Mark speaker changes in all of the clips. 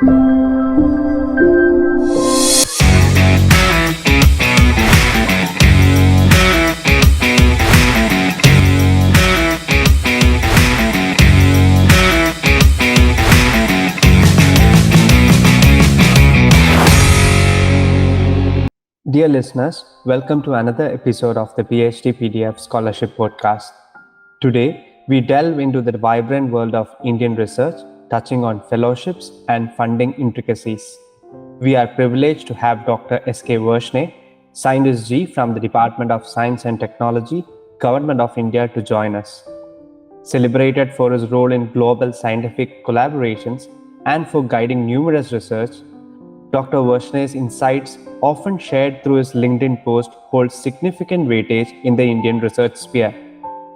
Speaker 1: Dear listeners, welcome to another episode of the PhD PDF Scholarship Podcast. Today, we delve into the vibrant world of Indian research, touching on fellowships and funding intricacies. We are privileged to have Dr. K Varshney, Scientist G from the Department of Science and Technology, Government of India, to join us. Celebrated for his role in global scientific collaborations and for guiding numerous research, Dr. Varshney's insights, often shared through his LinkedIn post, hold significant weightage in the Indian research sphere.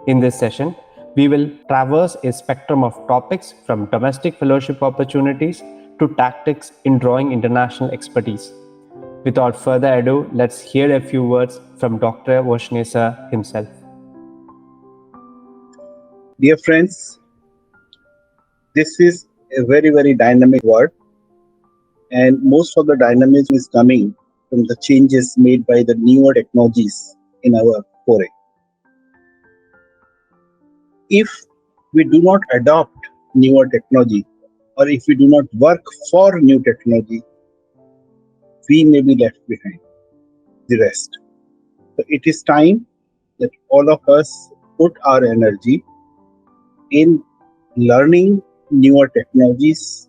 Speaker 1: In this session, we will traverse a spectrum of topics from domestic fellowship opportunities to tactics in drawing international expertise. Without further ado, let's hear a few words from Dr. Varshney sir himself.
Speaker 2: Dear friends, this is a very, very dynamic world. And most of the dynamism is coming from the changes made by the newer technologies in our foray. If we do not adopt newer technology, or if we do not work for new technology, we may be left behind the rest. So it is time that all of us put our energy in learning newer technologies,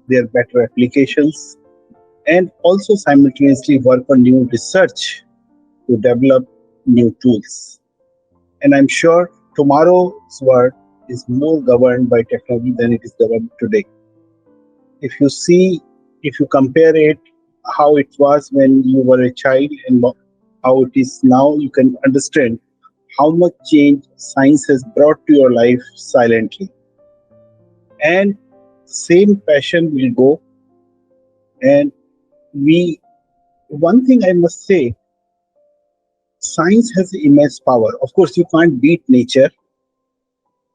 Speaker 2: their better applications, and also simultaneously work on new research to develop new tools. And I'm sure tomorrow's world is more governed by technology than it is governed today. If you compare it, how it was when you were a child and how it is now, you can understand how much change science has brought to your life silently. And same passion will go. And one thing I must say, science has immense power. Of course, you can't beat nature.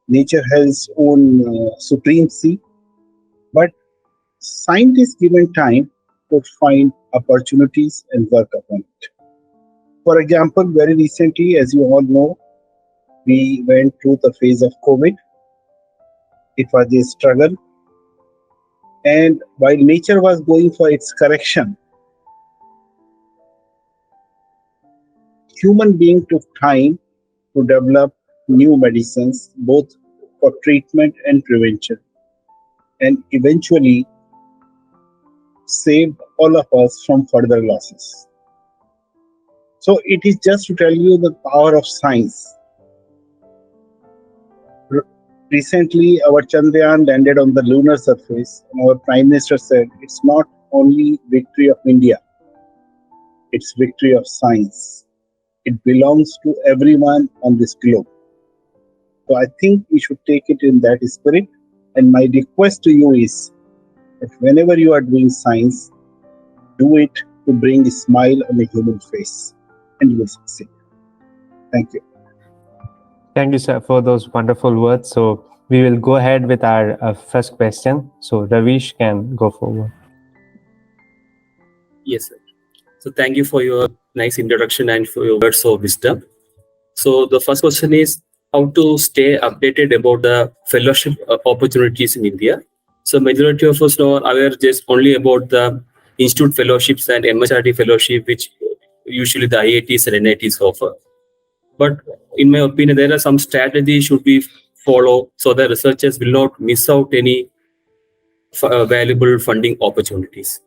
Speaker 2: Nature has its own supremacy. But scientists given time to find opportunities and work upon it. For example, very recently, as you all know, we went through the phase of COVID. It was a struggle. And while nature was going for its correction, human being took time to develop new medicines, both for treatment and prevention, and eventually saved all of us from further losses. So it is just to tell you the power of science. Recently, our Chandrayaan landed on the lunar surface, and our Prime Minister said it's not only victory of India, it's victory of science. It belongs to everyone on this globe. So I think we should take it in that spirit. And my request to you is that whenever you are doing science, do it to bring a smile on a human face, and you will succeed. Thank you.
Speaker 1: Thank you, sir, for those wonderful words. So we will go ahead with our first question. So Ravish can go forward.
Speaker 3: Yes, sir. So thank you for your nice introduction and for your words of wisdom. So the first question is how to stay updated about the fellowship opportunities in India. So majority of us know aware just only about the institute fellowships and MHRD fellowship, which usually the IITs and NITs offer. But in my opinion, there are some strategies should be followed so that researchers will not miss out any valuable funding opportunities.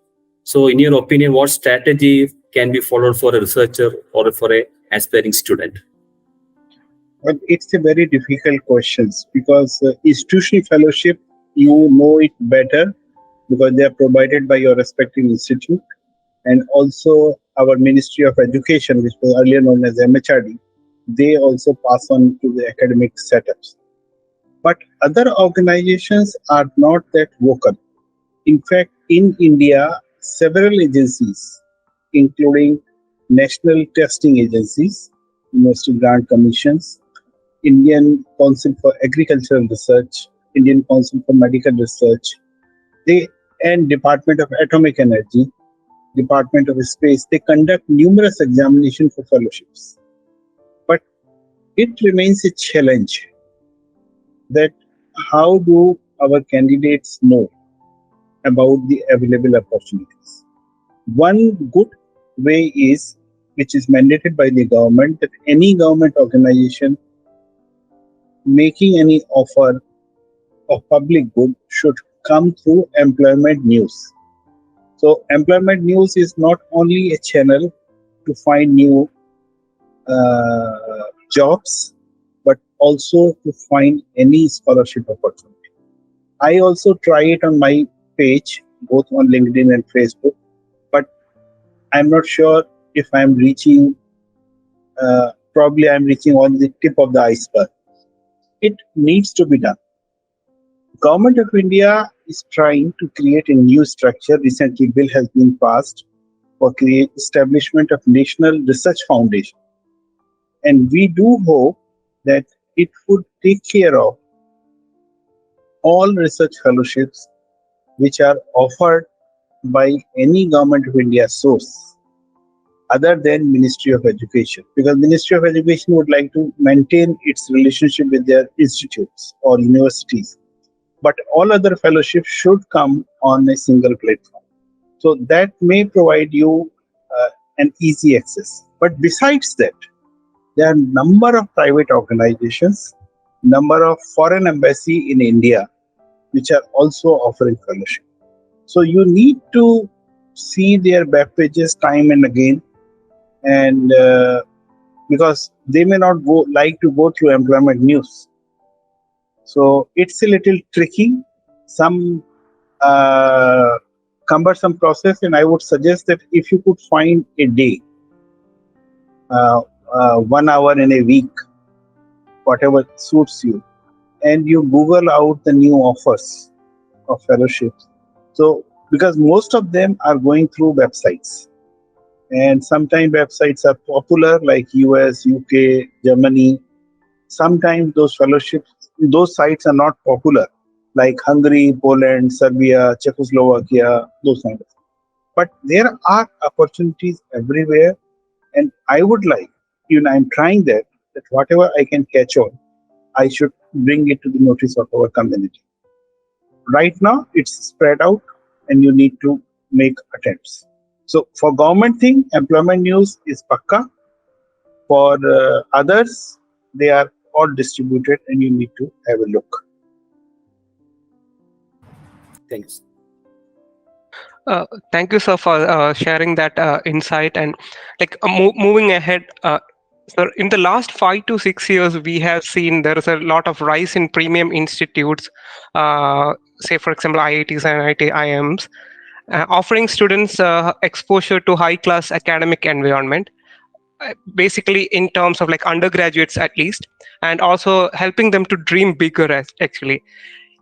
Speaker 3: So in your opinion, what strategy can be followed for a researcher or for an aspiring student?
Speaker 2: Well, it's a very difficult question because institutional fellowship, you know it better because they are provided by your respective institute, and also our Ministry of Education, which was earlier known as MHRD, they also pass on to the academic setups. But other organizations are not that vocal. In fact, in India, several agencies, including national testing agencies, university grant commissions, Indian Council for Agricultural Research, Indian Council for Medical Research, they and Department of Atomic Energy, Department of Space, they conduct numerous examinations for fellowships. But it remains a challenge that how do our candidates know about the available opportunities? One good way is, which is mandated by the government, that any government organization making any offer of public good should come through employment news. So employment news is not only a channel to find new jobs, but also to find any scholarship opportunity. I also try it on my page, both on LinkedIn and Facebook, but I'm not sure if I'm reaching, probably I'm reaching on the tip of the iceberg. It needs to be done. Government of India is trying to create a new structure. Recently, bill has been passed for establishment of National Research Foundation. And we do hope that it would take care of all research fellowships which are offered by any Government of India source other than Ministry of Education, because Ministry of Education would like to maintain its relationship with their institutes or universities. But all other fellowships should come on a single platform. So that may provide you an easy access. But besides that, there are a number of private organizations, number of foreign embassy in India, which are also offering fellowship. So you need to see their web pages time and again, and because they may not like to go through employment news. So it's a little tricky, some cumbersome process, and I would suggest that if you could find a day, 1 hour in a week, whatever suits you, and you Google out the new offers of fellowships. So, because most of them are going through websites, and sometimes websites are popular like US, UK, Germany. Sometimes those fellowships, those sites are not popular like Hungary, Poland, Serbia, Czechoslovakia, those kind of things. But there are opportunities everywhere, and I would like, even I'm trying that whatever I can catch on, I should bring it to the notice of our community. Right now, it's spread out, and you need to make attempts. So for government thing, employment news is pakka. For others, they are all distributed, and you need to have a look.
Speaker 3: Thanks.
Speaker 4: Thank you, sir, for sharing that insight. And moving ahead, sir, in the last 5 to 6 years, we have seen there is a lot of rise in premium institutes, say, for example, IITs and IIMs, offering students exposure to high-class academic environment, basically in terms of like undergraduates at least, and also helping them to dream bigger, actually.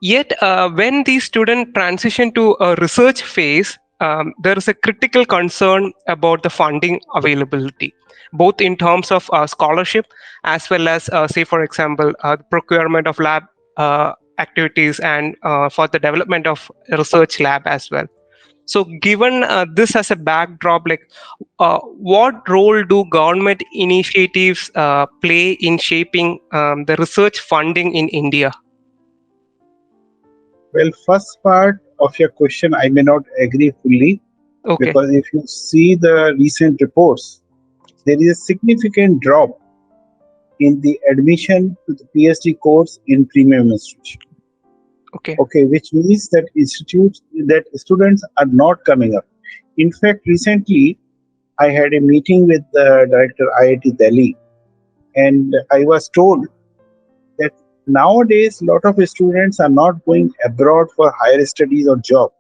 Speaker 4: Yet, when these students transition to a research phase, there is a critical concern about the funding availability, both in terms of scholarship as well as, say, for example, procurement of lab activities and for the development of research lab as well. So, given this as a backdrop, what role do government initiatives play in shaping the research funding in India?
Speaker 2: Well, first part of your question, I may not agree fully,
Speaker 4: Okay.
Speaker 2: because if you see the recent reports, there is a significant drop in the admission to the PhD course in premium institution. Okay, which means that students are not coming up. In fact, recently I had a meeting with the director IIT Delhi, and I was told that nowadays a lot of students are not going abroad for higher studies or job,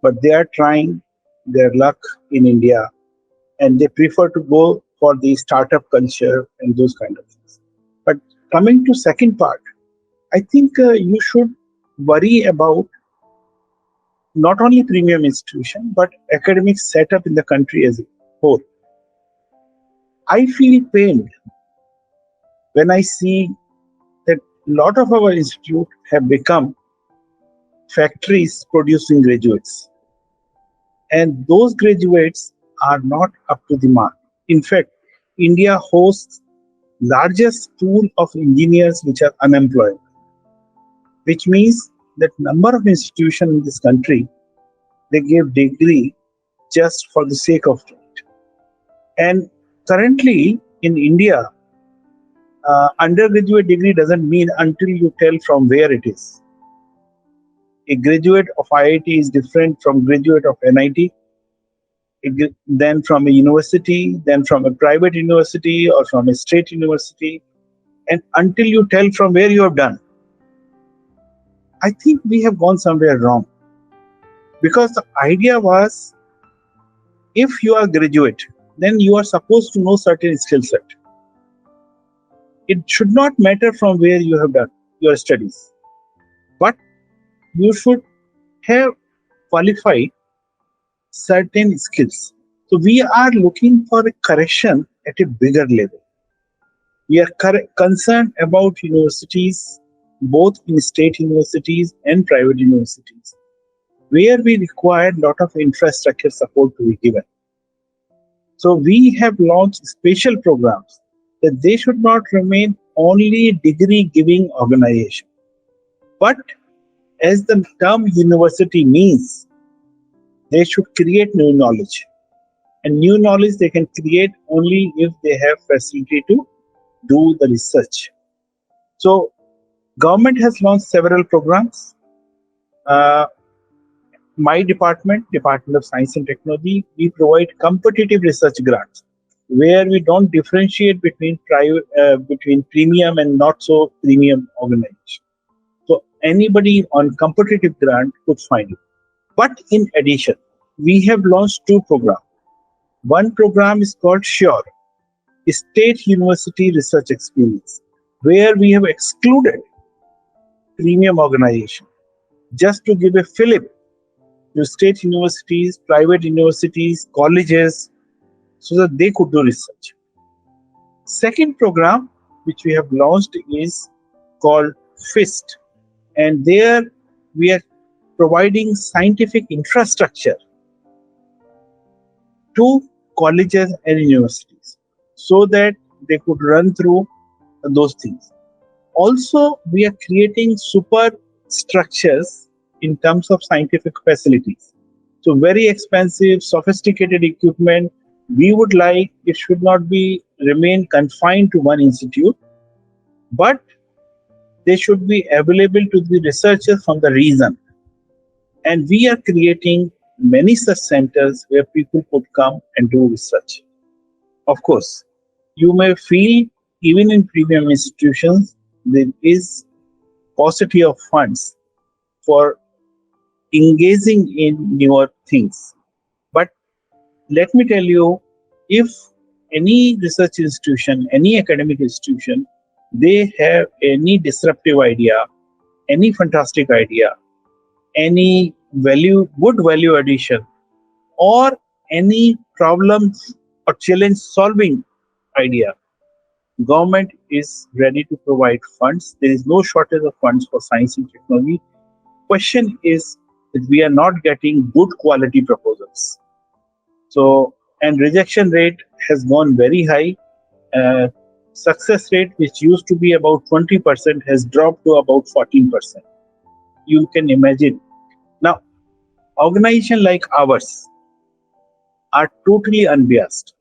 Speaker 2: but they are trying their luck in India, and they prefer to go for the startup culture and those kind of things. But coming to second part, I think you should worry about not only premium institution but academic setup in the country as a whole. I feel pained when I see that a lot of our institutes have become factories producing graduates. And those graduates are not up to the mark. In fact, India hosts largest pool of engineers which are unemployed, which means that number of institutions in this country, they give degree just for the sake of it. And currently in India, undergraduate degree doesn't mean until you tell from where it is. A graduate of IIT is different from graduate of NIT, then from a university, then from a private university or from a state university, and until you tell from where you have done. I think we have gone somewhere wrong, because the idea was, if you are graduate, then you are supposed to know certain skill set. It should not matter from where you have done your studies, but you should have qualified certain skills. So we are looking for a correction at a bigger level. We are concerned about universities, both in state universities and private universities, where we require a lot of infrastructure support to be given. So we have launched special programs that they should not remain only degree-giving organization. But as the term university means, they should create new knowledge. And new knowledge they can create only if they have facility to do the research. So government has launched several programs. My department of Science and Technology, we provide competitive research grants, where we don't differentiate between premium and not so premium organization. So anybody on competitive grant could find it. But in addition, we have launched two programs. One program is called SURE, State University Research Experience, where we have excluded premium organization just to give a fillip to state universities, private universities, colleges, so that they could do research. Second program which we have launched is called FIST, and there we are providing scientific infrastructure to colleges and universities so that they could run through those things. Also, we are creating super structures in terms of scientific facilities. So very expensive, sophisticated equipment, we would like it should not be remain confined to one institute, but they should be available to the researchers from the region. And we are creating many such centers where people could come and do research. Of course, you may feel even in premium institutions, there is paucity of funds for engaging in newer things. But let me tell you, if any research institution, any academic institution, they have any disruptive idea, any fantastic idea, any good value addition, or any problem or challenge solving idea, government is ready to provide funds. There is no shortage of funds for science and technology. Question is that we are not getting good quality proposals. So, and rejection rate has gone very high. Success rate, which used to be about 20%, has dropped to about 14%. You can imagine. Now, organizations like ours are totally unbiased.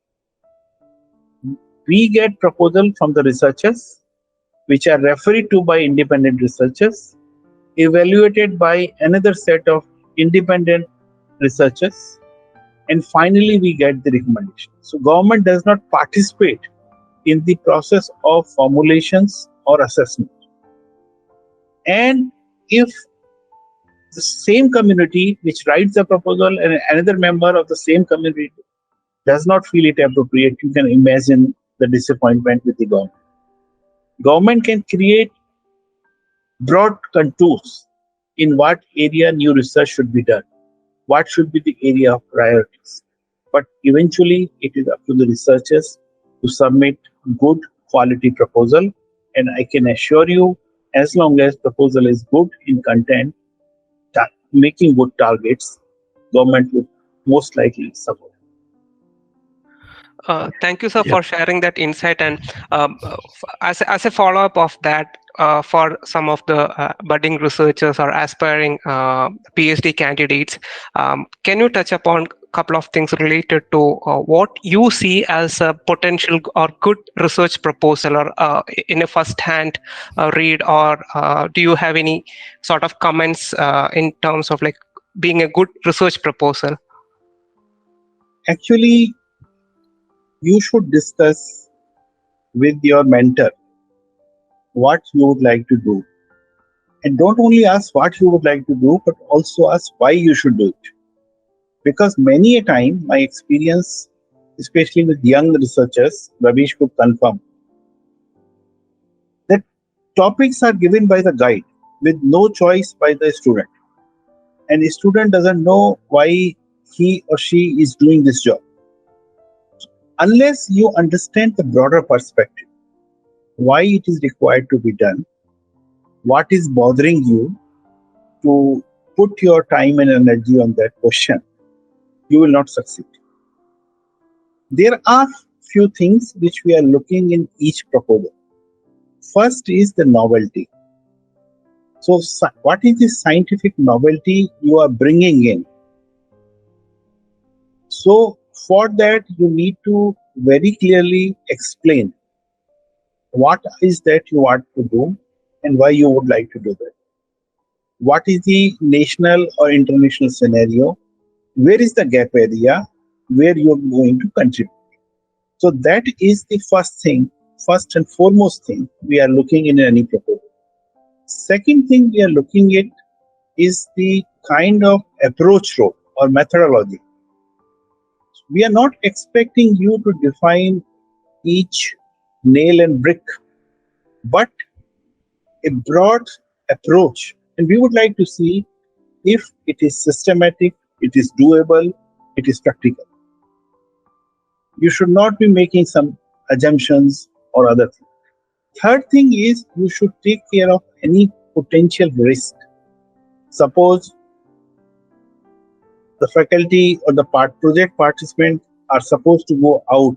Speaker 2: We get proposals from the researchers, which are referred to by independent researchers, evaluated by another set of independent researchers, and finally we get the recommendation. So government does not participate in the process of formulations or assessment. And if the same community which writes the proposal and another member of the same community does not feel it appropriate, you can imagine the disappointment with the government. Government can create broad contours in what area new research should be done, what should be the area of priorities. But eventually, it is up to the researchers to submit good quality proposal. And I can assure you, as long as proposal is good in content, making good targets, government would most likely support.
Speaker 4: Thank you, sir,
Speaker 3: Yeah.
Speaker 4: for sharing that insight. And as a follow-up of that, for some of the budding researchers or aspiring PhD candidates, can you touch upon a couple of things related to what you see as a potential or good research proposal, or in a first-hand read, or do you have any sort of comments in terms of like being a good research proposal?
Speaker 2: Actually, you should discuss with your mentor what you would like to do. And don't only ask what you would like to do, but also ask why you should do it. Because many a time, my experience, especially with young researchers, Ravish could confirm, that topics are given by the guide with no choice by the student. And the student doesn't know why he or she is doing this job. Unless you understand the broader perspective, why it is required to be done, what is bothering you to put your time and energy on that question, you will not succeed. There are few things which we are looking in each proposal. First is the novelty. So, what is the scientific novelty you are bringing in? So, for that, you need to very clearly explain what is that you want to do and why you would like to do that. What is the national or international scenario? Where is the gap area where you are going to contribute? So that is the first and foremost thing we are looking in any proposal. Second thing we are looking at is the kind of approach road or methodology. We are not expecting you to define each nail and brick, but a broad approach. And we would like to see if it is systematic, it is doable, it is practical. You should not be making some assumptions or other things. Third thing is you should take care of any potential risk. Suppose the faculty or the project participant are supposed to go out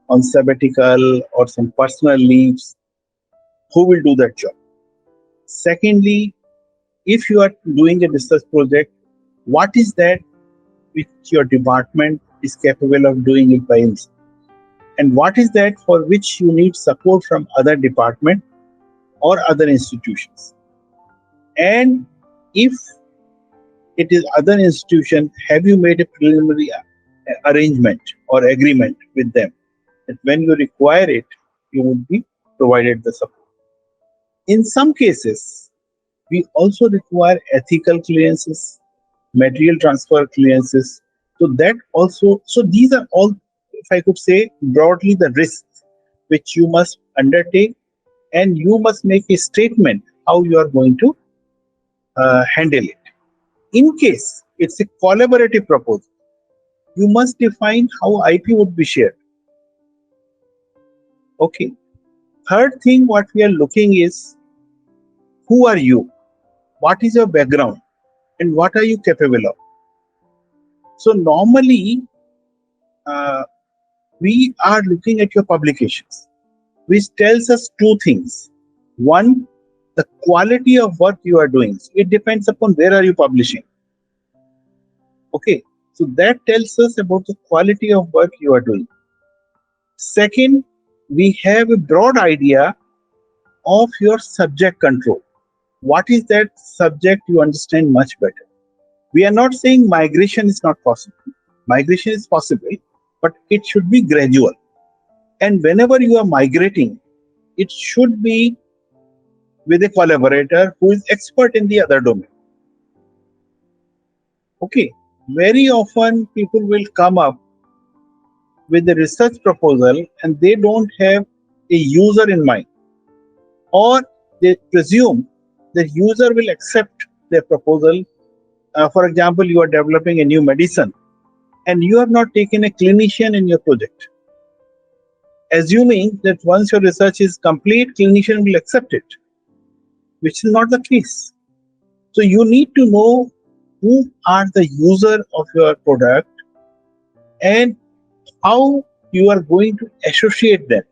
Speaker 2: on sabbatical or some personal leaves. Who will do that job? Secondly, if you are doing a research project, what is that which your department is capable of doing it by itself? And what is that for which you need support from other department or other institutions? And if it is other institution, have you made a preliminary arrangement or agreement with them that when you require it, you would be provided the support? In some cases, we also require ethical clearances, material transfer clearances. So that also, so these are all, if I could say broadly, the risks which you must undertake, and you must make a statement how you are going to handle it. In case it's a collaborative proposal, you must define how IP would be shared. Okay. Third thing, what we are looking is, who are you? What is your background? And what are you capable of? So normally, we are looking at your publications, which tells us two things. One, the quality of work you are doing. So it depends upon where are you publishing. Okay, so that tells us about the quality of work you are doing. Second, we have a broad idea of your subject control. What is that subject you understand much better? We are not saying migration is not possible. Migration is possible, but it should be gradual. And whenever you are migrating, it should be with a collaborator who is expert in the other domain. Okay, very often people will come up with a research proposal and they don't have a user in mind, or they presume the user will accept their proposal. For example, you are developing a new medicine and you have not taken a clinician in your project, assuming that once your research is complete, clinician will accept it, which is not the case. So you need to know who are the user of your product and how you are going to associate them.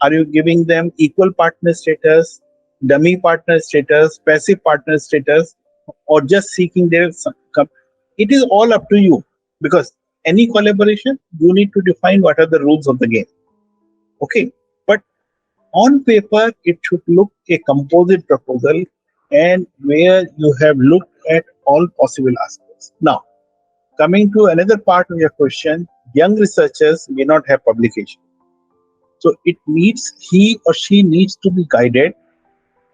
Speaker 2: Are you giving them equal partner status, dummy partner status, passive partner status, or just seeking their it is all up to you, because any collaboration you need to define what are the rules of the game. Okay, but on paper it should look a composite proposal, and where you have looked at all possible aspects. Now, coming to another part of your question, young researchers may not have publication. So he or she needs to be guided.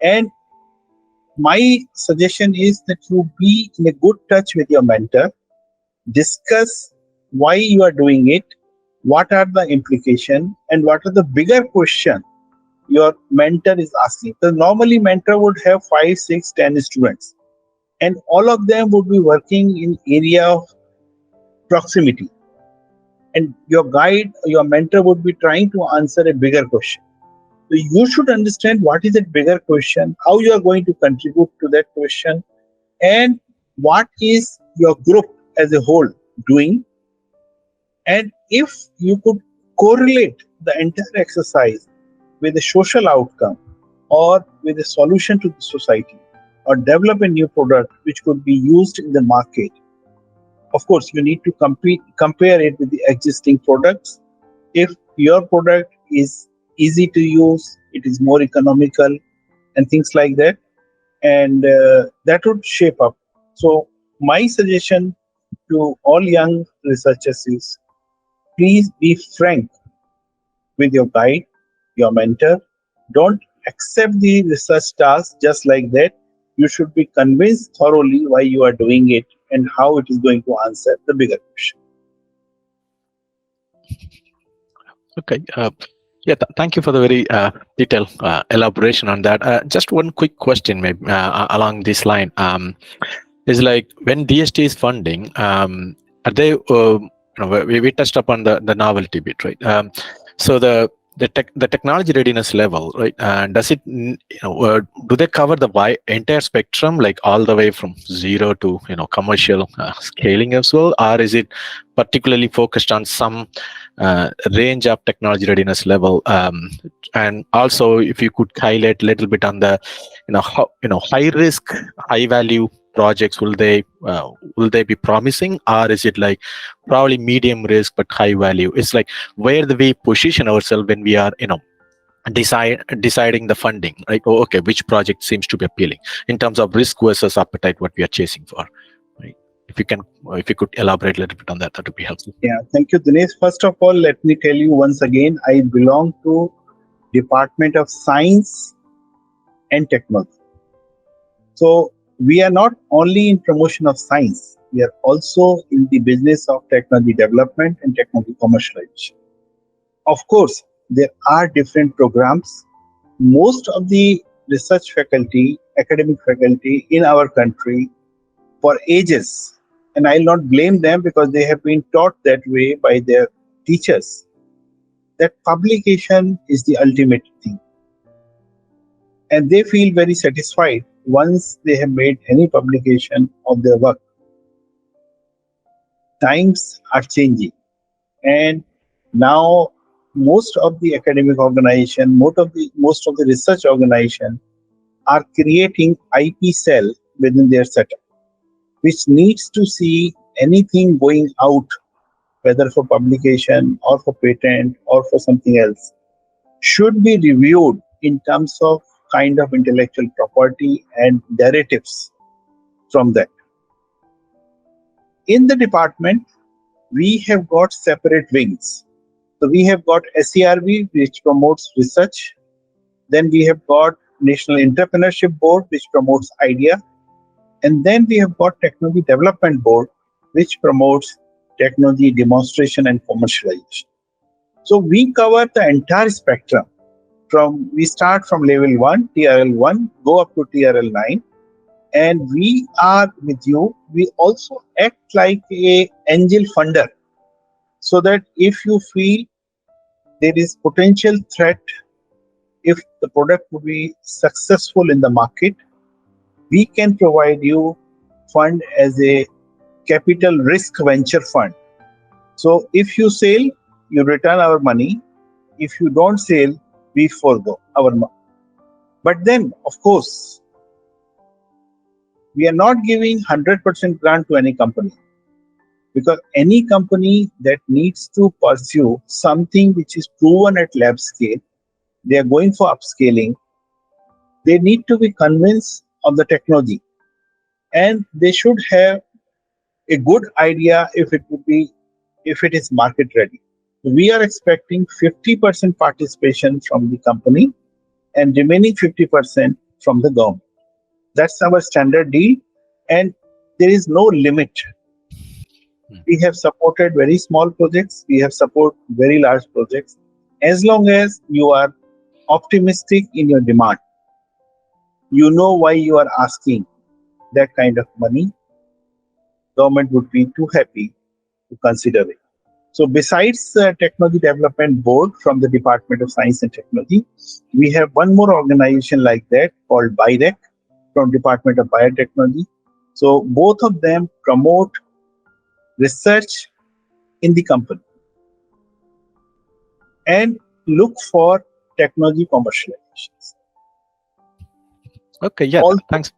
Speaker 2: And my suggestion is that you be in a good touch with your mentor, discuss why you are doing it, what are the implications, and what are the bigger questions your mentor is asking. So normally mentor would have 5, 6, 10 students, and all of them would be working in area of proximity. And your guide, your mentor would be trying to answer a bigger question. So you should understand what is that bigger question, how you are going to contribute to that question, and what is your group as a whole doing. And if you could correlate the entire exercise with a social outcome or with a solution to the society, or develop a new product which could be used in the market, of course, you need to compare it with the existing products. If your product is easy to use, it is more economical, and things like that, and that would shape up. So my suggestion to all young researchers is, please be frank with your guide, your mentor. Don't accept the research task just like that. You should be convinced thoroughly why you are doing it and how it is going to answer the bigger question.
Speaker 5: Okay. Thank you for the very detailed elaboration on that. Just one quick question, maybe along this line, is like when DST is funding, are they? We touched upon the novelty bit, right? So the technology readiness level, right? Does it, do they cover the entire spectrum, like all the way from zero to commercial scaling as well, or is it particularly focused on some range of technology readiness level? And also, if you could highlight a little bit on the high risk, high value projects, will they be promising, or is it like probably medium risk but high value? It's like where do we position ourselves when we are deciding the funding, right? Okay, which project seems to be appealing in terms of risk versus appetite, what we are chasing for, right? If you could elaborate a little bit on that, that would be helpful.
Speaker 2: Yeah, thank you, Dinesh. First of all, let me tell you once again, I belong to Department of Science and Technology. So we are not only in promotion of science, we are also in the business of technology development and technology commercialization. Of course, there are different programs. Most of the research faculty, academic faculty in our country, for ages, and I'll not blame them because they have been taught that way by their teachers, that publication is the ultimate thing. And they feel very satisfied once they have made any publication of their work. Times are changing, and now most of the academic organization, most of the research organization are creating IP cell within their setup, which needs to see anything going out, whether for publication or for patent or for something else, should be reviewed in terms of kind of intellectual property and derivatives from that. In the department, we have got separate wings. So we have got SERB, which promotes research. Then we have got National Entrepreneurship Board, which promotes idea. And then we have got Technology Development Board, which promotes technology demonstration and commercialization. So we cover the entire spectrum. We start from level 1, TRL 1, go up to TRL 9, and we are with you. We also act like an angel funder, so that if you feel there is potential threat, if the product would be successful in the market, we can provide you fund as a capital risk venture fund. So if you sell, you return our money. If you don't sell, we forgo our money. But then, of course, we are not giving 100% grant to any company, because any company that needs to pursue something which is proven at lab scale, they are going for upscaling, they need to be convinced of the technology, and they should have a good idea if it is market ready. We are expecting 50% participation from the company and remaining 50% from the government. That's our standard deal, and there is no limit. We have supported very small projects, we have supported very large projects. As long as you are optimistic in your demand, you know why you are asking that kind of money, government would be too happy to consider it. So besides the Technology Development Board from the Department of Science and Technology, we have one more organization like that called BIREC from Department of Biotechnology. So both of them promote research in the company and look for technology commercializations.
Speaker 5: Okay, yeah,
Speaker 2: Also,
Speaker 5: thanks.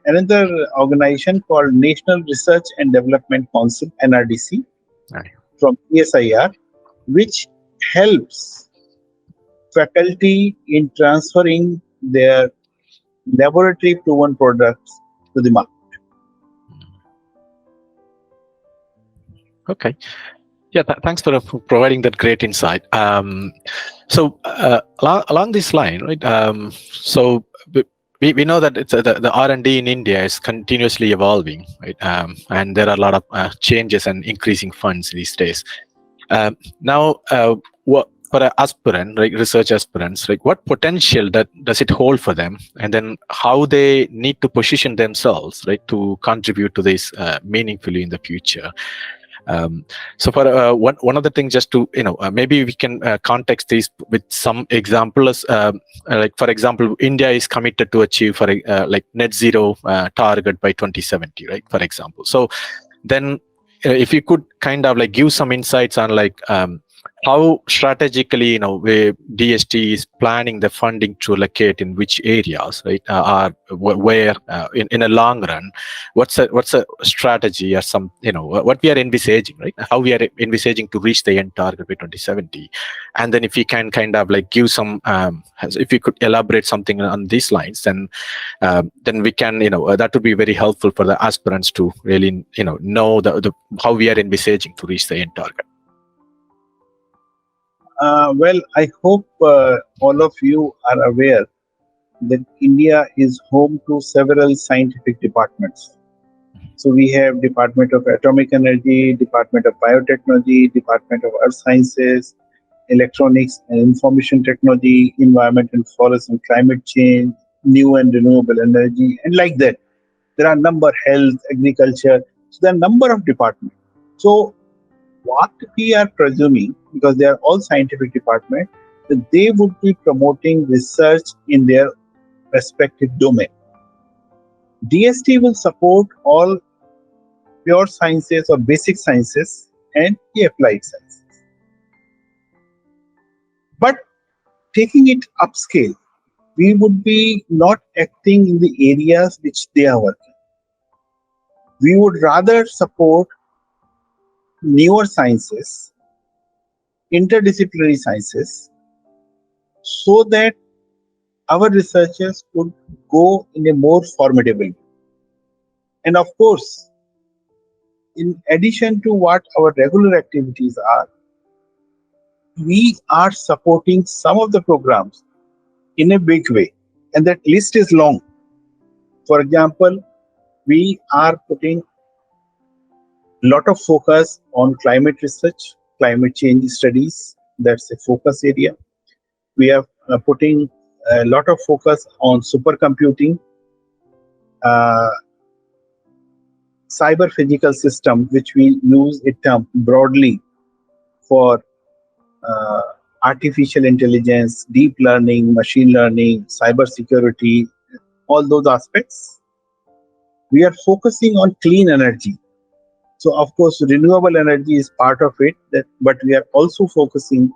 Speaker 2: Another organization called National Research and Development Council, NRDC,
Speaker 5: Right.
Speaker 2: from CSIR, which helps faculty in transferring their laboratory proven products to the market.
Speaker 5: Okay. Yeah, thanks for providing that great insight. So along this line, right? So we know that it's the R&D in India is continuously evolving, right? And there are a lot of changes and increasing funds these days. Now, what for an aspirant, like research aspirants, like what potential does it hold for them, and then how they need to position themselves, right, to contribute to this meaningfully in the future. So for one of the things, just to maybe we can context this with some examples. Like for example, India is committed to achieve for like net zero target by 2070, right? For example, so then if you could kind of like give some insights on like how strategically where DST is planning the funding to allocate in which areas, right? Or where in a long run, what's a strategy or some what we are envisaging, right? How we are envisaging to reach the end target by 2070, and then if you can kind of like give some if you could elaborate something on these lines, then we can that would be very helpful for the aspirants to really know the how we are envisaging to reach the end target.
Speaker 2: Well, I hope all of you are aware that India is home to several scientific departments. So we have Department of Atomic Energy, Department of Biotechnology, Department of Earth Sciences, Electronics and Information Technology, Environment and Forest and Climate Change, New and Renewable Energy, and like that. There are number health, agriculture. So there are number of departments. So what we are presuming, because they are all scientific departments, that they would be promoting research in their respective domain. DST will support all pure sciences or basic sciences and the applied sciences. But taking it upscale, we would be not acting in the areas which they are working. We would rather support newer sciences, interdisciplinary sciences, so that our researchers could go in a more formidable way. And of course, in addition to what our regular activities are, we are supporting some of the programs in a big way. And that list is long. For example, we are putting a lot of focus on climate research, climate change studies. That's a focus area. We are putting a lot of focus on supercomputing, cyber physical system, which we use a term broadly for artificial intelligence, deep learning, machine learning, cyber security, all those aspects. we are focusing on clean energy. So of course, renewable energy is part of it, but we are also focusing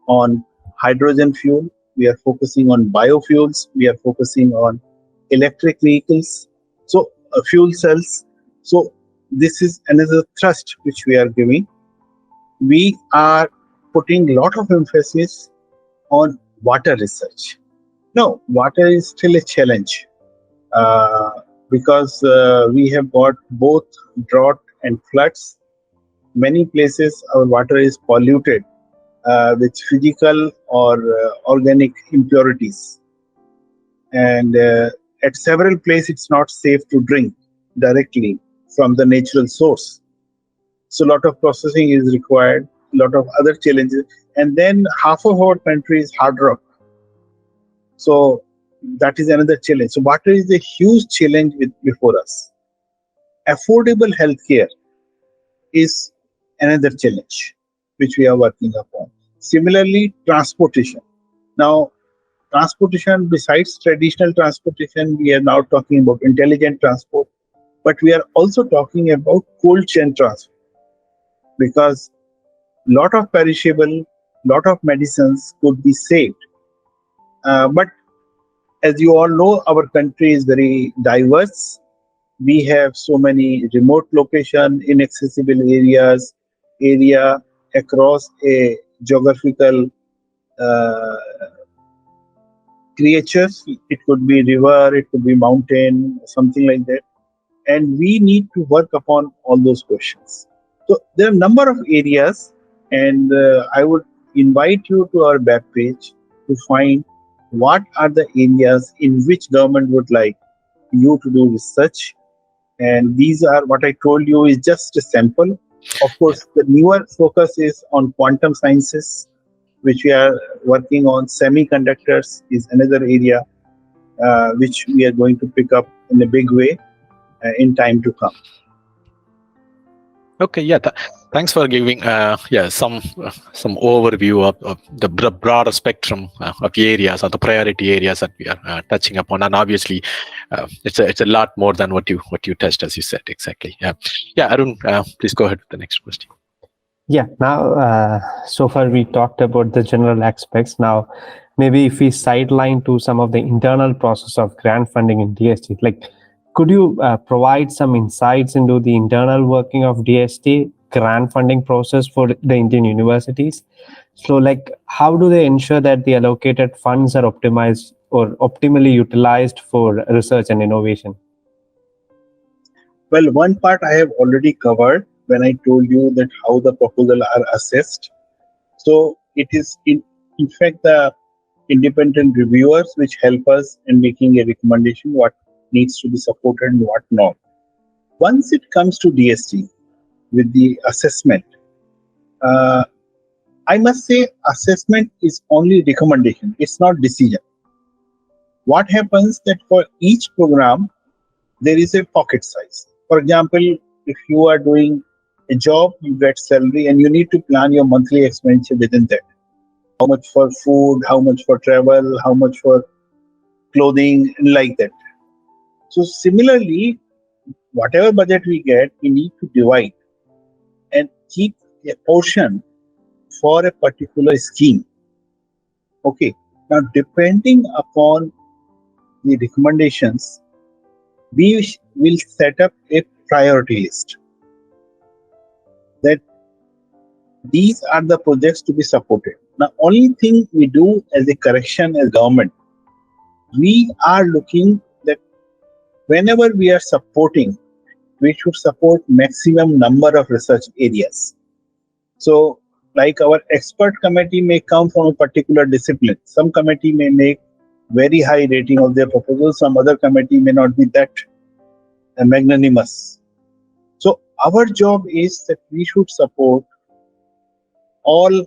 Speaker 2: on hydrogen fuel. We are focusing on biofuels. We are focusing on electric vehicles. So fuel cells. So this is another thrust which we are giving. We are putting a lot of emphasis on water research. No, water is still a challenge because we have got both drought and floods. Many places our water is polluted with physical or organic impurities. And at several places, it's not safe to drink directly from the natural source. So a lot of processing is required, a lot of other challenges. And then half of our country is hard rock. So that is another challenge. So water is a huge challenge before us. Affordable healthcare is another challenge which we are working upon. Similarly, transportation. Now, transportation, besides traditional transportation, we are now talking about intelligent transport, but we are also talking about cold chain transport, because a lot of perishable, lot of medicines could be saved. But as you all know, our country is very diverse. We have so many remote locations, inaccessible area across a geographical creatures. It could be river, it could be mountain, something like that. And we need to work upon all those questions. So there are a number of areas, and I would invite you to our web page to find what are the areas in which government would like you to do research. And these are, what I told you is just a sample. Of course, the newer focus is on quantum sciences, which we are working on. Semiconductors is another area which we are going to pick up in a big way in time to come.
Speaker 5: Okay, yeah. Thanks for giving some overview of the broader spectrum of areas or the priority areas that we are touching upon, and obviously it's a lot more than what you touched, as you said. Exactly. Yeah. Arun, please go ahead with the next question.
Speaker 1: Yeah, now so far we talked about the general aspects. Now, maybe if we sideline to some of the internal process of grant funding in DST, like, could you provide some insights into the internal working of DST grant funding process for the Indian universities? So, like, how do they ensure that the allocated funds are optimized or optimally utilized for research and innovation?
Speaker 2: Well, one part I have already covered when I told you that how the proposals are assessed. So it is in fact the independent reviewers which help us in making a recommendation what needs to be supported and what not. Once it comes to DST with the assessment, I must say assessment is only recommendation. It's not decision. What happens that for each program, there is a pocket size. For example, if you are doing a job, you get salary and you need to plan your monthly expenditure within that. How much for food, how much for travel, how much for clothing, like that. So similarly, whatever budget we get, we need to divide and keep a portion for a particular scheme. Okay. Now, depending upon the recommendations, we will set up a priority list. That these are the projects to be supported. Now, only thing we do as a correction as government, we are looking that whenever we are supporting, we should support maximum number of research areas. So, like our expert committee may come from a particular discipline. Some committee may make very high rating of their proposal. Some other committee may not be that magnanimous. So our job is that we should support all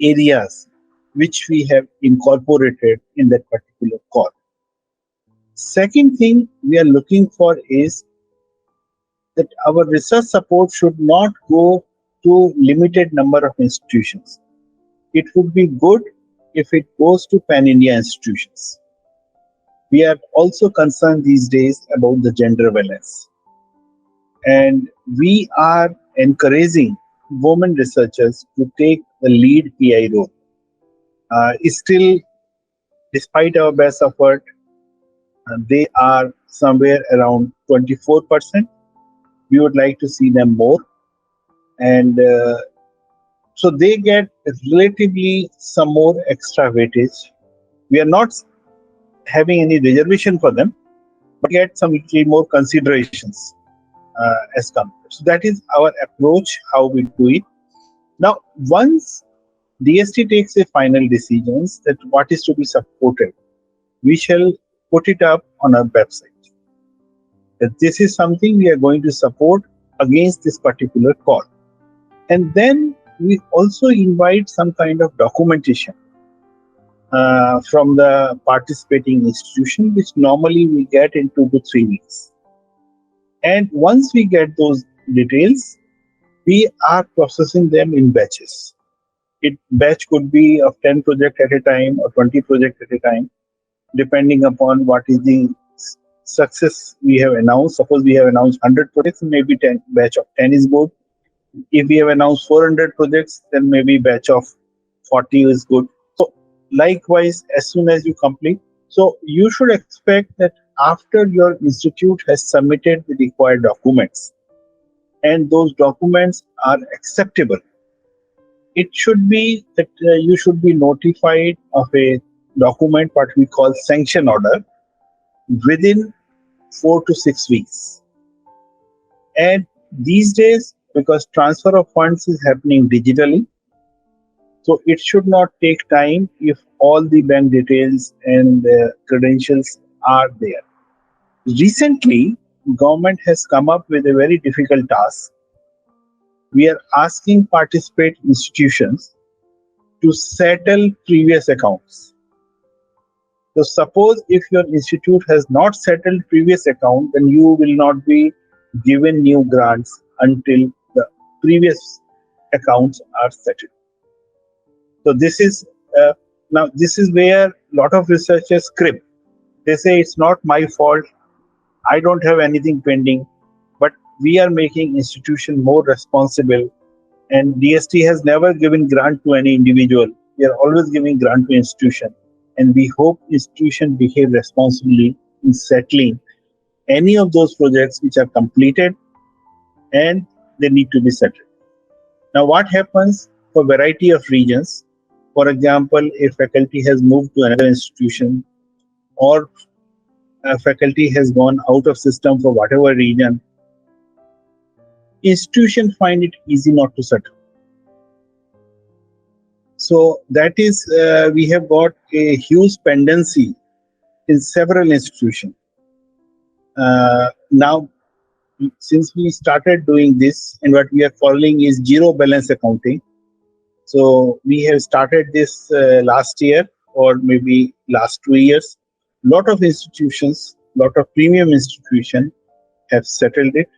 Speaker 2: areas which we have incorporated in that particular call. Second thing we are looking for is that our research support should not go to limited number of institutions. It would be good if it goes to pan-India institutions. We are also concerned these days about the gender balance. And we are encouraging women researchers to take the lead PI role. Still, despite our best effort, they are somewhere around 24%. We would like to see them more. And so they get relatively some more extra weightage. We are not having any reservation for them, but get some little more considerations as compared. So that is our approach, how we do it. Now, once DST takes a final decisions that what is to be supported, we shall put it up on our website. That this is something we are going to support against this particular call. And then we also invite some kind of documentation from the participating institution, which normally we get in 2 to 3 weeks. And once we get those details, we are processing them in batches. Batch could be of 10 projects at a time or 20 projects at a time, depending upon what is the success we have announced. Suppose we have announced 100 projects, maybe 10 batch of 10 is good. If we have announced 400 projects, then maybe batch of 40 is good. So likewise, as soon as you complete, so you should expect that after your institute has submitted the required documents and those documents are acceptable, it should be that you should be notified of a document, what we call sanction order, within 4 to 6 weeks. And these days, because transfer of funds is happening digitally, so it should not take time if all the bank details and credentials are there. Recently, government has come up with a very difficult task. We are asking participate institutions to settle previous accounts. So suppose if your institute has not settled previous account, then you will not be given new grants until the previous accounts are settled. So this is now this is where a lot of researchers script. They say it's not my fault. I don't have anything pending, but we are making institution more responsible. And DST has never given grant to any individual. We are always giving grant to institution. And we hope institution behave responsibly in settling any of those projects which are completed and they need to be settled. Now, what happens for variety of regions? For example, a faculty has moved to another institution, or a faculty has gone out of system for whatever reason, institution find it easy not to settle. So that is, we have got a huge pendency in several institutions. Now, since we started doing this, and what we are following is zero balance accounting. So we have started this last year or maybe last 2 years. Lot of institutions, lot of premium institutions have settled it,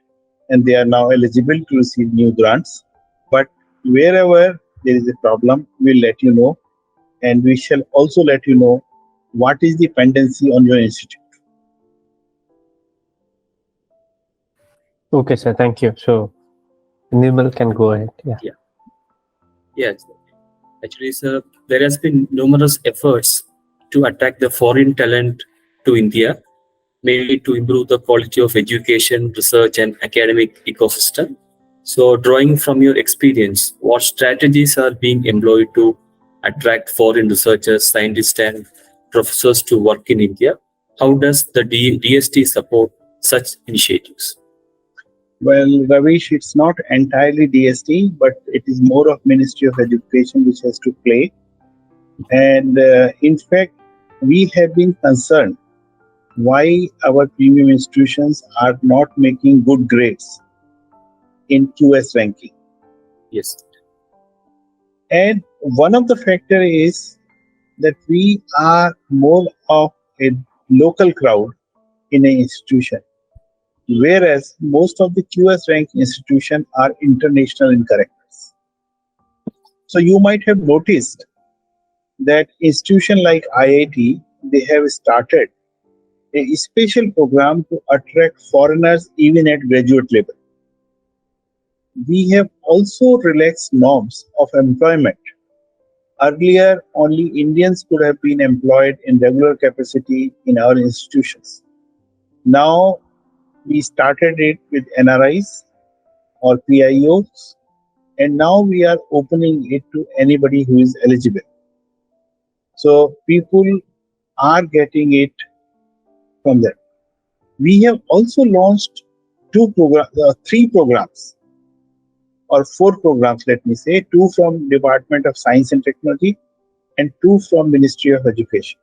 Speaker 2: and they are now eligible to receive new grants. But wherever there is a problem, we'll let you know, and we shall also let you know what is the pendency on your institute.
Speaker 1: Okay, sir. Thank you. So, Nirmal can go ahead. Yeah.
Speaker 3: Yes. Actually, sir, there has been numerous efforts to attract the foreign talent to India, mainly to improve the quality of education, research, and academic ecosystem. So, drawing from your experience, what strategies are being employed to attract foreign researchers, scientists, and professors to work in India? How does the DST support such initiatives?
Speaker 2: Well, Ravish, it's not entirely DST, but it is more of Ministry of Education which has to play. And in fact, we have been concerned why our premium institutions are not making good grades in QS ranking.
Speaker 3: Yes.
Speaker 2: And one of the factor is that we are more of a local crowd in an institution, whereas most of the QS rank institutions are international in characters. So you might have noticed that institution like IIT, they have started a special program to attract foreigners even at graduate level. We have also relaxed norms of employment. Earlier, only Indians could have been employed in regular capacity in our institutions. Now, we started it with NRIs or PIOs, and now we are opening it to anybody who is eligible. So, people are getting it from there. We have also launched three programs or four programs, let me say, two from Department of Science and Technology and two from Ministry of Education.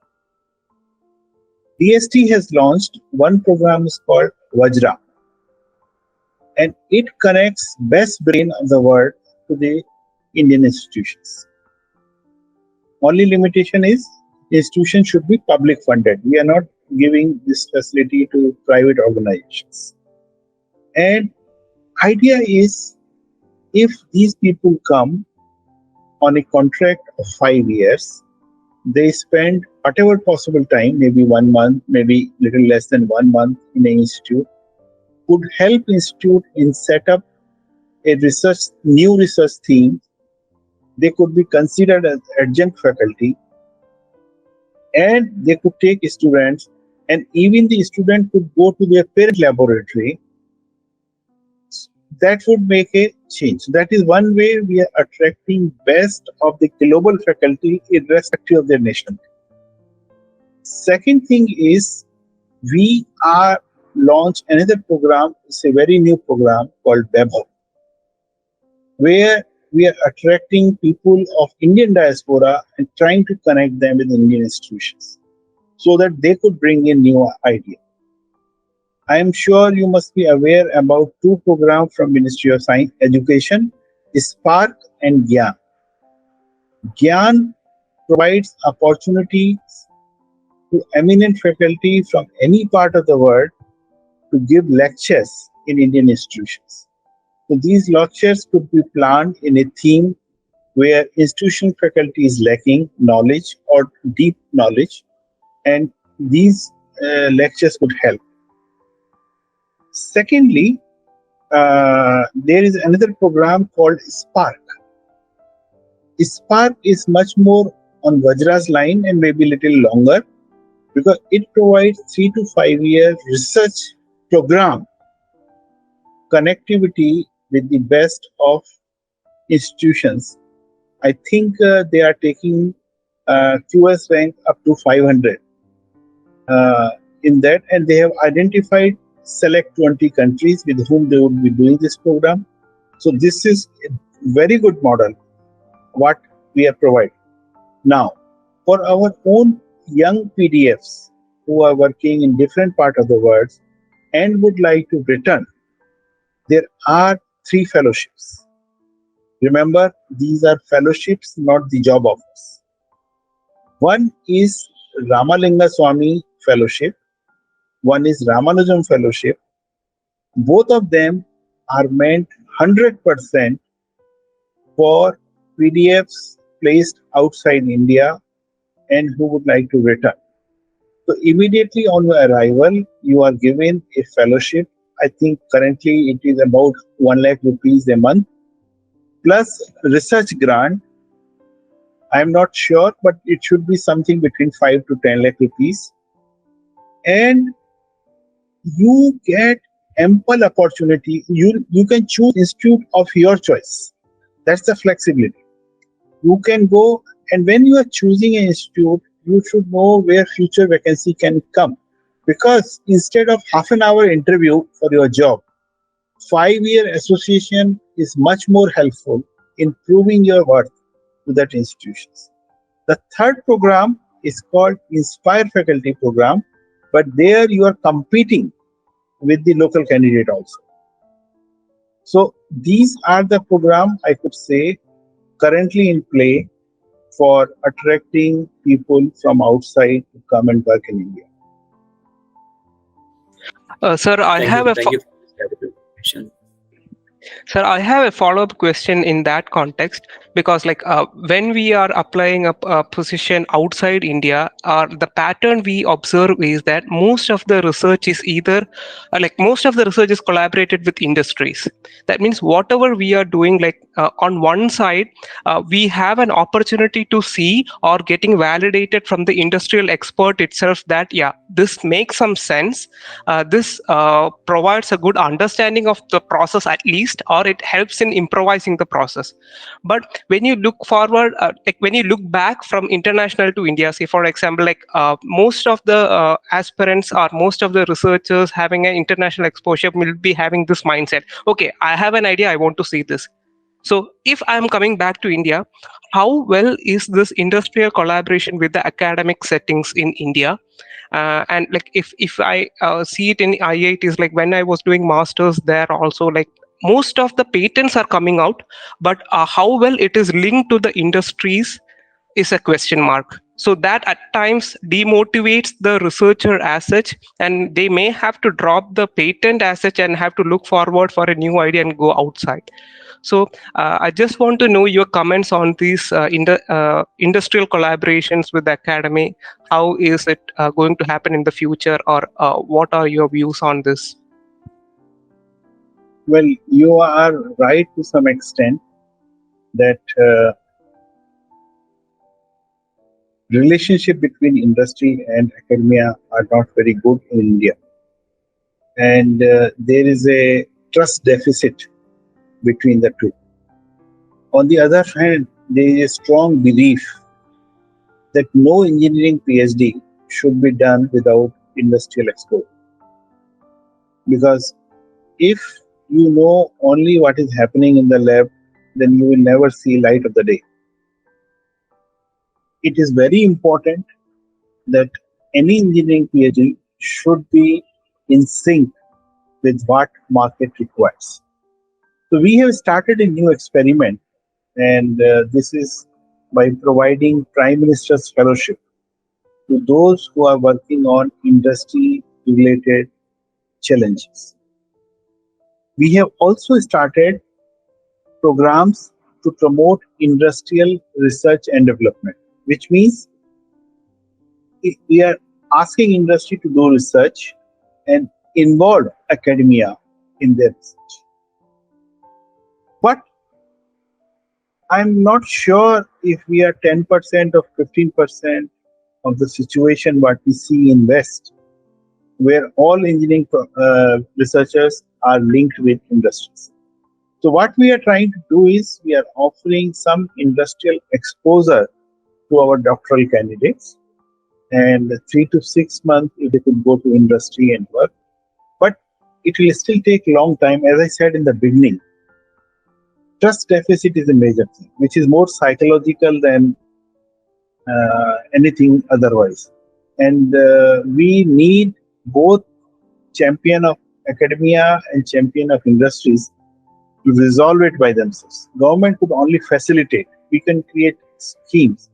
Speaker 2: DST has launched one program is called Vajra, and it connects best brain of the world to the Indian institutions. Only limitation is institution should be public funded. We are not giving this facility to private organizations. And idea is, if these people come on a contract of 5 years, they spend whatever possible time, maybe 1 month, maybe little less than 1 month in an institute, could help institute in set up a new research theme. They could be considered as adjunct faculty, and they could take students, and even the student could go to their parent laboratory. That would make a change. That is one way we are attracting best of the global faculty irrespective of their nationality. Second thing is, we are launch another program. It's a very new program called Vaibhav, where we are attracting people of Indian diaspora and trying to connect them with Indian institutions so that they could bring in new ideas. I am sure you must be aware about two programs from Ministry of Science Education, Spark and Gyan. Gyan provides opportunities to eminent faculty from any part of the world to give lectures in Indian institutions. So these lectures could be planned in a theme where institutional faculty is lacking knowledge or deep knowledge, and these lectures could help. Secondly, there is another program called Spark. Spark is much more on Vajra's line and maybe a little longer, because it provides 3 to 5 year research program connectivity with the best of institutions. I think they are taking QS rank up to 500 in that, and they have identified select 20 countries with whom they would be doing this program. So this is a very good model what we are providing. Now, for our own young PDFs who are working in different parts of the world and would like to return, there are 3 fellowships. Remember, these are fellowships, not the job offers. One is Ramalinga Swami Fellowship, one is Ramanujam Fellowship. Both of them are meant 100% for PDFs placed outside India and who would like to return. So immediately on your arrival, you are given a fellowship. I think currently it is about 1 lakh rupees a month, plus research grant. I am not sure, but it should be something between 5 to 10 lakh rupees. And you get ample opportunity. You can choose institute of your choice. That's the flexibility. You can go, and when you are choosing an institute, you should know where future vacancy can come. Because instead of half an hour interview for your job, 5-year association is much more helpful in proving your worth to that institutions. The third program is called Inspire Faculty Program, but there you are competing with the local candidate also. So these are the program, I could say, currently in play for attracting people from outside to come and work in India.
Speaker 4: Sir, I have a
Speaker 3: thank you for this clarification.
Speaker 4: Sir, I have a follow-up question in that context because, when we are applying a position outside India, the pattern we observe is that most of the research is either, most of the research is collaborated with industries. That means whatever we are doing, on one side, we have an opportunity to see or getting validated from the industrial expert itself that yeah, this makes some sense. This provides a good understanding of the process at least, or it helps in improvising the process. But when you look forward, when you look back from international to India, say for example, most of the aspirants or most of the researchers having an international exposure will be having this mindset. Okay, I have an idea, I want to see this. So if I'm coming back to India, how well is this industrial collaboration with the academic settings in India? And if I see it in IITs, like when I was doing masters there also, like most of the patents are coming out, but how well it is linked to the industries is a question mark. So that at times demotivates the researcher as such, and they may have to drop the patent as such and have to look forward for a new idea and go outside. So I just want to know your comments on these industrial collaborations with the academy. How is it going to happen in the future, or what are your views on this?
Speaker 2: Well, you are right to some extent that relationship between industry and academia are not very good in India. And there is a trust deficit between the two. On the other hand, there is a strong belief that no engineering PhD should be done without industrial exposure. Because if you know only what is happening in the lab, then you will never see light of the day. It is very important that any engineering PhD should be in sync with what market requires. So we have started a new experiment, and this is by providing Prime Minister's Fellowship to those who are working on industry-related challenges. We have also started programs to promote industrial research and development, which means we are asking industry to do research and involve academia in their research. But I'm not sure if we are 10% or 15% of the situation what we see in West, where all engineering researchers are linked with industries. So what we are trying to do is we are offering some industrial exposure to our doctoral candidates, and 3 to 6 months if they could go to industry and work. But it will still take a long time. As I said in the beginning, trust deficit is a major thing, which is more psychological than anything otherwise. And we need both champion of academia and champion of industries to resolve it by themselves. Government could only facilitate. We can create schemes,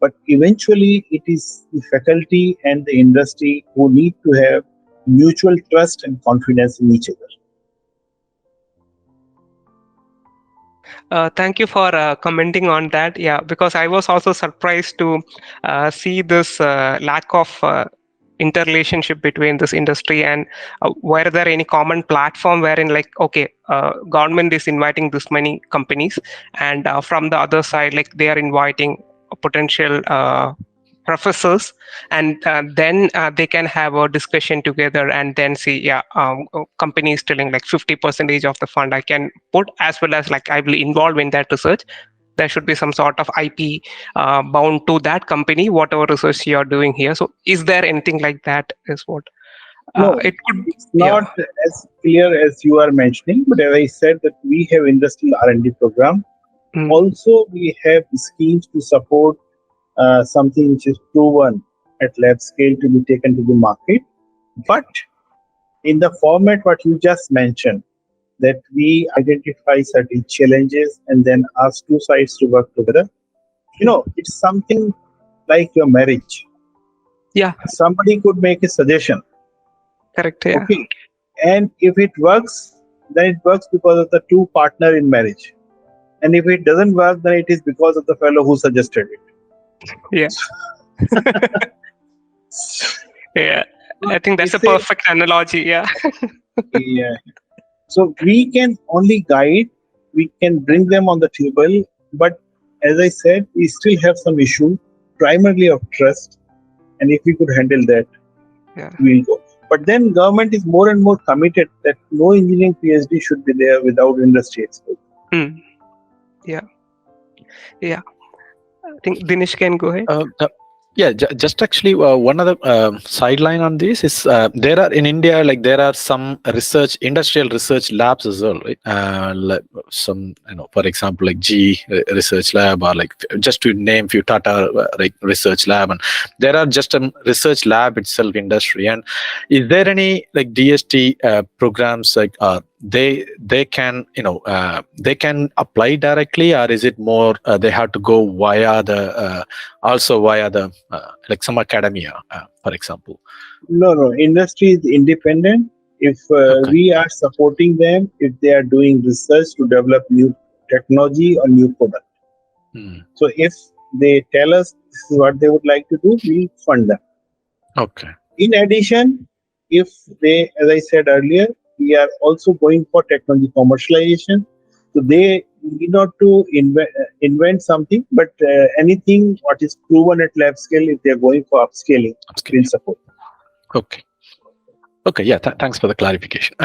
Speaker 2: but eventually it is the faculty and the industry who need to have mutual trust and confidence in each other.
Speaker 4: Thank you for commenting on that. Yeah, because I was also surprised to see this lack of interrelationship between this industry, and were there any common platform wherein government is inviting this many companies, and from the other side, they are inviting potential professors, and then they can have a discussion together and then see, company is telling 50% of the fund I can put, as well as I will involve in that research. There should be some sort of IP bound to that company, whatever research you are doing here. So is there anything like that is what
Speaker 2: no,
Speaker 4: it could
Speaker 2: it's not as clear as you are mentioning, but as I said that we have industrial R&D program. Also, we have schemes to support something which is proven at lab scale to be taken to the market. But in the format what you just mentioned, that we identify certain challenges and then ask two sides to work together. It's something like your marriage.
Speaker 4: Yeah.
Speaker 2: Somebody could make a suggestion.
Speaker 4: Correct. Yeah.
Speaker 2: Okay. And if it works, then it works because of the two partner in marriage. And if it doesn't work, then it is because of the fellow who suggested it.
Speaker 4: Yeah. Yeah. I think that's a
Speaker 2: It's
Speaker 4: perfect analogy. Yeah.
Speaker 2: yeah. So we can only guide, we can bring them on the table, but as I said, we still have some issue, primarily of trust. And if we could handle that,
Speaker 4: Yeah.
Speaker 2: we'll go. But then government is more and more committed that no engineering PhD should be there without industry exposure.
Speaker 4: Mm. Yeah. Yeah. I think Dinesh can go ahead.
Speaker 5: Yeah, just actually one other sideline on this is there are in India, like there are some industrial research labs as well, right? Like some, for example, like research lab, or like just to name few, Tata like research lab, and there are just a research lab itself industry. And is there any like DST programs like they can they can apply directly, or is it more they have to go via the also via the like some academia, for example?
Speaker 2: No. Industry is independent. If
Speaker 5: Okay.
Speaker 2: we are supporting them, if they are doing research to develop new technology or new product. So if they tell us this is what they would like to do, we fund them.
Speaker 5: Okay.
Speaker 2: In addition, if they, as I said earlier, we are also going for technology commercialization. So they need not to invent something, but anything what is proven at lab scale, if they are going for upscaling, we'll support.
Speaker 5: Okay. Okay, yeah, thanks for the clarification.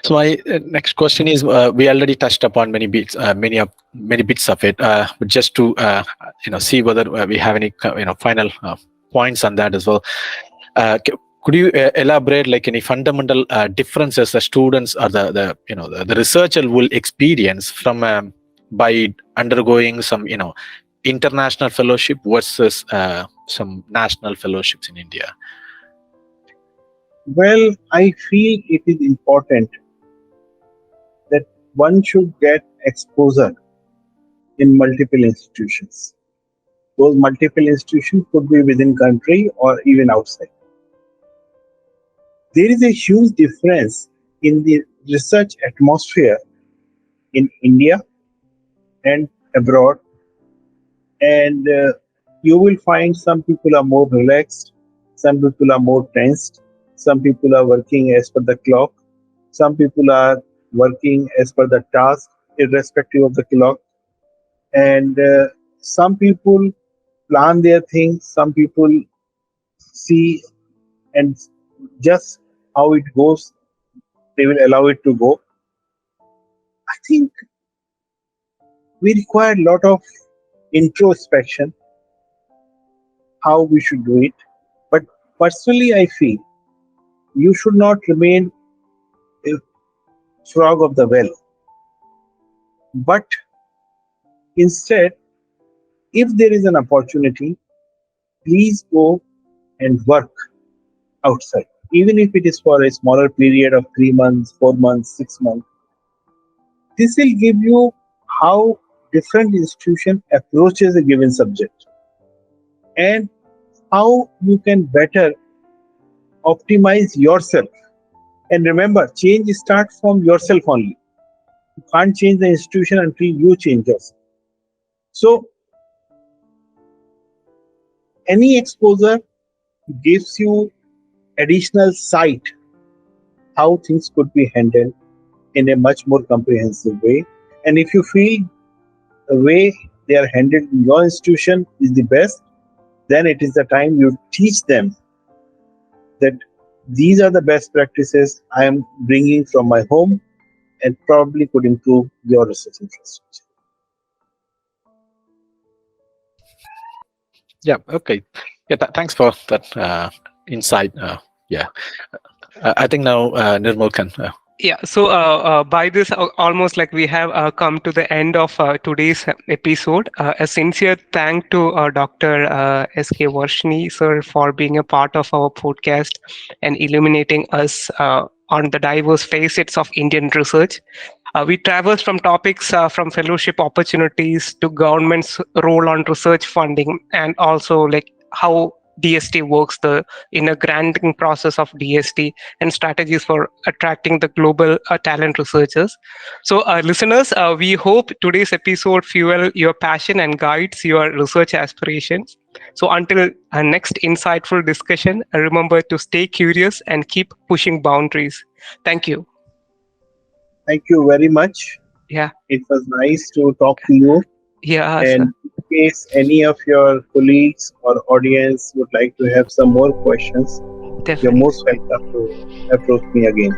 Speaker 5: So my next question is, we already touched upon many bits of it, but just to see whether we have any final points on that as well. Could you elaborate like any fundamental differences the students or the researcher will experience from by undergoing some international fellowship versus some national fellowships in India?
Speaker 2: Well, I feel it is important that one should get exposure in multiple institutions. Those multiple institutions could be within country or even outside. There is a huge difference in the research atmosphere in India and abroad. And you will find some people are more relaxed, some people are more tensed, some people are working as per the clock, some people are working as per the task, irrespective of the clock. And some people plan their things, some people see and just how it goes, they will allow it to go. I think we require a lot of introspection, how we should do it. But personally, I feel you should not remain a frog of the well. But instead, if there is an opportunity, please go and work outside. Even if it is for a smaller period of 3 months, 4 months, 6 months. This will give you how different institution approaches a given subject and how you can better optimize yourself. And remember, change starts from yourself only. You can't change the institution until you change yourself. So, any exposure gives you additional sight how things could be handled in a much more comprehensive way. And if you feel the way they are handled in your institution is the best, then it is the time you teach them that these are the best practices I am bringing from my home and probably could improve your research infrastructure.
Speaker 5: Yeah, okay. Yeah, thanks for that insight. Yeah, I think now Nirmal can.
Speaker 4: Yeah, so by this, almost like we have come to the end of today's episode. A sincere thank to Dr. K Varshney, sir, for being a part of our podcast and illuminating us on the diverse facets of Indian research. We traversed from topics from fellowship opportunities to government's role on research funding, and also like how DST works, the inner granting process of DST, and strategies for attracting the global talent researchers. So, listeners, we hope today's episode fuel your passion and guides your research aspirations. So, until our next insightful discussion, remember to stay curious and keep pushing boundaries. Thank you.
Speaker 2: Thank you very much.
Speaker 4: Yeah.
Speaker 2: It was nice to talk to you.
Speaker 4: Yeah.
Speaker 2: And in case any of your colleagues or audience would like to have some more questions,
Speaker 4: Definitely.
Speaker 2: you're most welcome to approach me again.